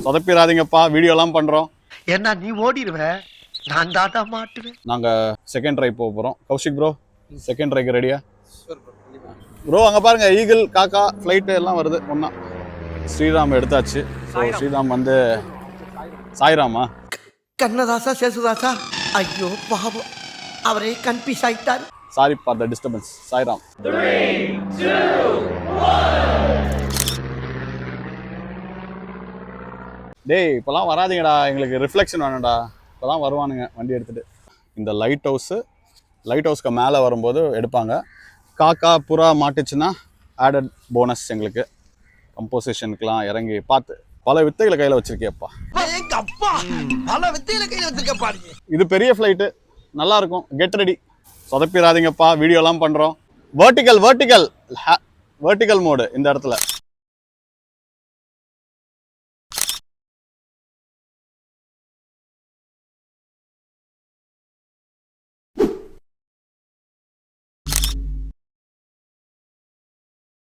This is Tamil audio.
சொதப்பிடாதீங்கப்பா, வீடியோலாம் பண்றோம். ஏன்னா நீ ஓடிடுவ, நான் தாட்டா மாட்டுவேன். நாங்க செகண்ட் ட்ரை போக போறோம். கௌஷிக் ப்ரோ, செகண்ட் ட்ரைக்கு ரெடியா? ப்ரோ அங்க பாருங்க, ஈகிள், காக்கா, ஃப்ளைட் எல்லாம் வருது ஒண்ணா. ஸ்ரீராம் எடுத்தாச்சு. ஸோ ஸ்ரீராம் வந்து சாய்ராமா? கண்ணதாசா சேசுதாசா, ஐயோ பாவம், அவரே கன்ஃபியூஸ் ஆயிட்டார். Sorry for the disturbance. Sairam. 3, 2, 1. டேய் இப்போலாம் வராதீங்கடா, எங்களுக்கு ரிஃப்ளெக்ஷன் வேணும்டா. இப்போதான் வருவானுங்க வண்டி எடுத்துகிட்டு. இந்த லைட் ஹவுஸ்க்கு மேலே வரும்போது எடுப்பாங்க. காக்கா புறா மாட்டுச்சுன்னா ஆடட் போனஸ் எங்களுக்கு. கம்போசிஷனுக்கெலாம் இறங்கி பார்த்து பல வித்தைகளை கையில் வச்சுருக்கேப்பா. இது பெரிய ஃப்ளைட்டு, நல்லாயிருக்கும். Get ready. சொதப்பிடாதீங்கப்பா, வீடியோலாம் பண்ணுறோம். வெர்டிக்கல் மோடு இந்த இடத்துல.